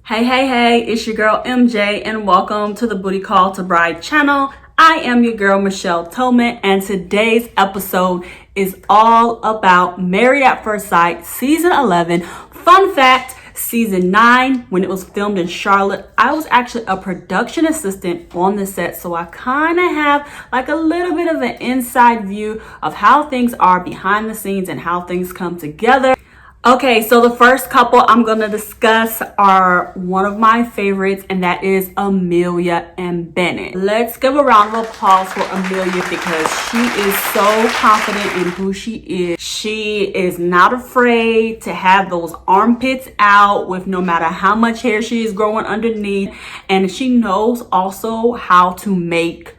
Hey, it's your girl MJ and welcome to the Booty Call to Bride channel. I am your girl Michelle Tillman and today's episode is all about Married at First Sight season 11. Fun fact, season 9, when it was filmed in Charlotte, I was actually a production assistant on the set, so I kind of have like a little bit of an inside view of how things are behind the scenes and how things come together. Okay, so the first couple I'm going to discuss are one of my favorites, and that is Ameila and Bennett. Let's give a round of applause for Ameila because she is so confident in who she is. She is not afraid to have those armpits out with no matter how much hair she is growing underneath. And she knows also how to make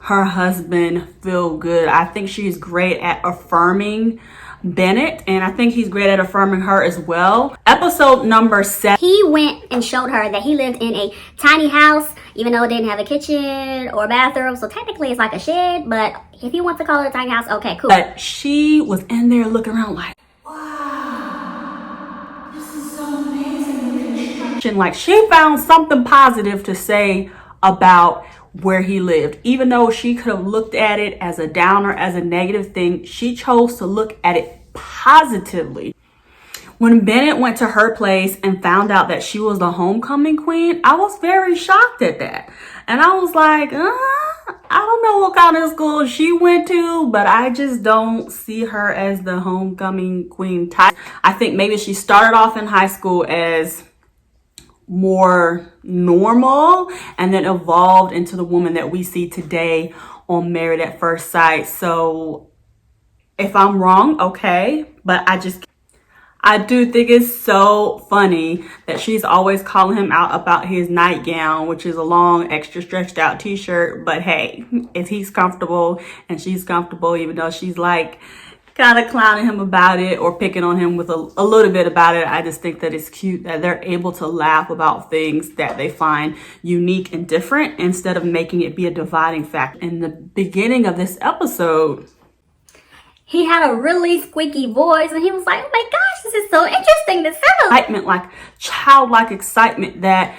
her husband feel good. I think she's great at affirming Bennett, and I think he's great at affirming her as well. Episode number 7. He went and showed her that he lived in a tiny house, even though it didn't have a kitchen or a bathroom. So technically it's like a shed, but if you want to call it a tiny house, okay, cool. But she was in there looking around like, wow, this is so amazing. Like she found something positive to say about where he lived. Even though she could have looked at it as a downer, as a negative thing, she chose to look at it positively. When Bennett went to her place and found out that she was the homecoming queen, I was very shocked at that. And I was like, I don't know what kind of school she went to, but I just don't see her as the homecoming queen type. I think maybe she started off in high school as more normal and then evolved into the woman that we see today on Married at First Sight. So if I'm wrong, okay, but I do think it's so funny that she's always calling him out about his nightgown, which is a long, extra stretched out t-shirt. But hey, if he's comfortable and she's comfortable, even though she's like kind of clowning him about it or picking on him with a little bit about it, I just think that it's cute that they're able to laugh about things that they find unique and different instead of making it be a dividing factor. In the beginning of this episode, he had a really squeaky voice and he was like, oh my gosh, this is so interesting to sound. Excitement, like childlike excitement that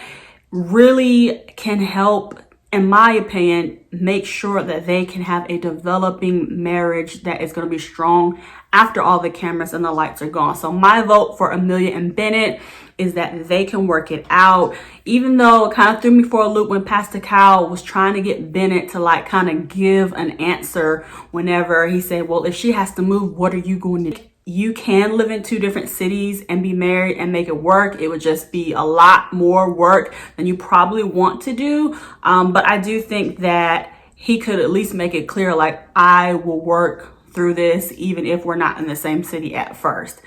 really can help, in my opinion, make sure that they can have a developing marriage that is going to be strong after all the cameras and the lights are gone. So my vote for Ameila and Bennett is that they can work it out. Even though it kind of threw me for a loop when Pastor Kyle was trying to get Bennett to like kind of give an answer whenever he said, well, if she has to move, what are you going to do? You can live in 2 different cities and be married and make it work. It would just be a lot more work than you probably want to do. But I do think that he could at least make it clear, like, I will work through this even if we're not in the same city at first.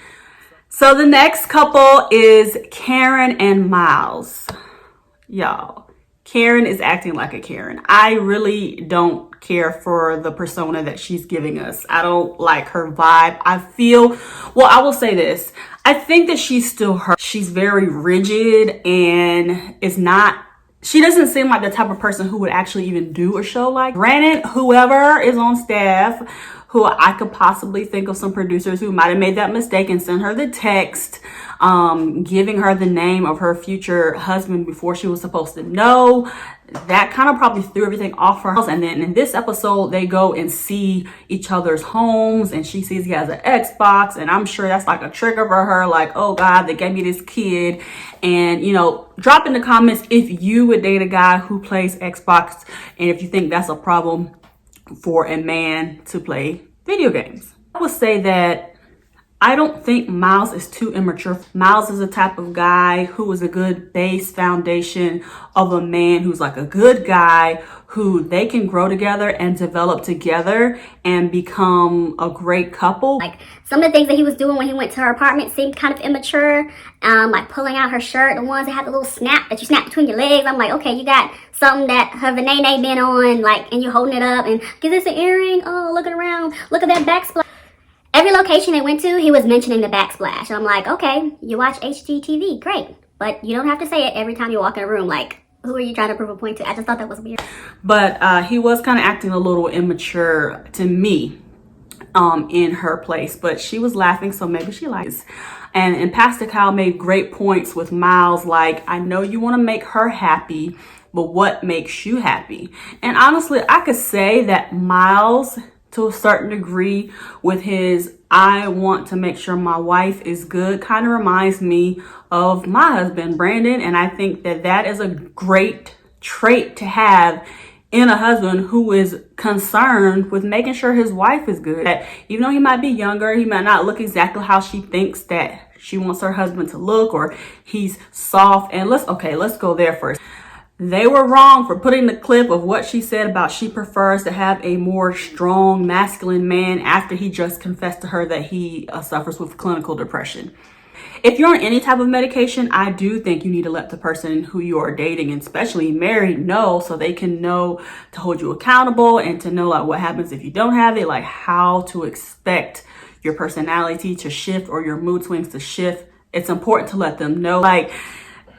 So the next couple is Karen and Miles. Y'all, Karen is acting like a Karen. I really don't care for the persona that she's giving us. I don't like her vibe. I will say this. I think that she's still her. She's very rigid and she doesn't seem like the type of person who would actually even do a show like. Granted, whoever is on staff, who I could possibly think of some producers who might have made that mistake and sent her the text giving her the name of her future husband before she was supposed to know. That kind of probably threw everything off her house. And then in this episode, they go and see each other's homes and she sees he has an Xbox. And I'm sure that's like a trigger for her. Like, oh God, they gave me this kid. And, you know, drop in the comments if you would date a guy who plays Xbox and if you think that's a problem for a man to play video games. I would say that I don't think Miles is too immature. Miles is the type of guy who is a good base foundation of a man who's like a good guy who they can grow together and develop together and become a great couple. Like some of the things that he was doing when he went to her apartment seemed kind of immature. Like pulling out her shirt, the ones that have the little snap that you snap between your legs. I'm like, okay, you got something that her Vanay been on, like, and you're holding it up and give this an earring. Oh, look around. Look at that backsplash. Every location they went to, he was mentioning the backsplash. And I'm like, okay, you watch HGTV, great. But you don't have to say it every time you walk in a room. Like, who are you trying to prove a point to? I just thought that was weird. But he was kind of acting a little immature to me. in her place, but she was laughing, so maybe she likes. And Pastor Kyle made great points with Miles, like, I know you want to make her happy, but what makes you happy? And honestly, I could say that Miles, to a certain degree, with his I want to make sure my wife is good, kind of reminds me of my husband, Brandon. And I think that that is a great trait to have in a husband who is concerned with making sure his wife is good. That even though he might be younger, he might not look exactly how she thinks that she wants her husband to look, or he's soft. And let's go there first. They were wrong for putting the clip of what she said about she prefers to have a more strong, masculine man after he just confessed to her that he suffers with clinical depression. If you're on any type of medication, I do think you need to let the person who you are dating, and especially married, know, so they can know to hold you accountable and to know like what happens if you don't have it, like how to expect your personality to shift or your mood swings to shift. It's important to let them know. Like,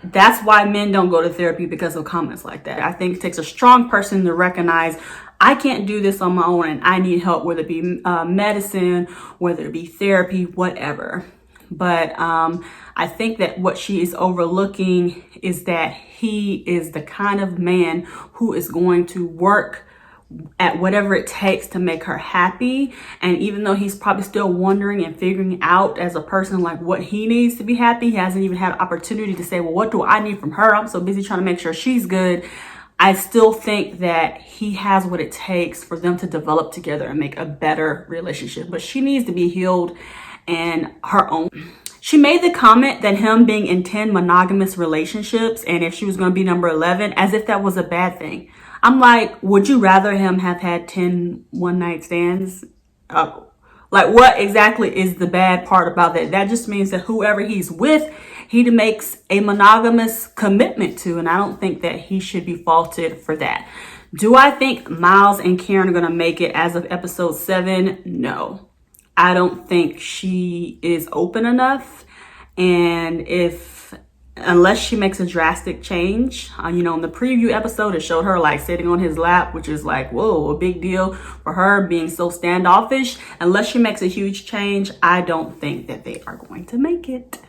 that's why men don't go to therapy, because of comments like that. I think it takes a strong person to recognize I can't do this on my own and I need help, whether it be medicine, whether it be therapy, whatever. But I think that what she is overlooking is that he is the kind of man who is going to work at whatever it takes to make her happy. And even though he's probably still wondering and figuring out as a person like what he needs to be happy, he hasn't even had an opportunity to say, well, what do I need from her? I'm so busy trying to make sure she's good. I still think that he has what it takes for them to develop together and make a better relationship. But she needs to be healed and her own. She made the comment that him being in 10 monogamous relationships, and if she was going to be number 11, as if that was a bad thing. I'm like, would you rather him have had 10 one-night stands? Like, what exactly is the bad part about that? That just means that whoever he's with, he makes a monogamous commitment to, and I don't think that he should be faulted for that. Do I think Miles and Karen are going to make it as of episode 7? No. I don't think she is open enough, and unless she makes a drastic change, in the preview episode, it showed her like sitting on his lap, which is like, whoa, a big deal for her being so standoffish. Unless she makes a huge change, I don't think that they are going to make it.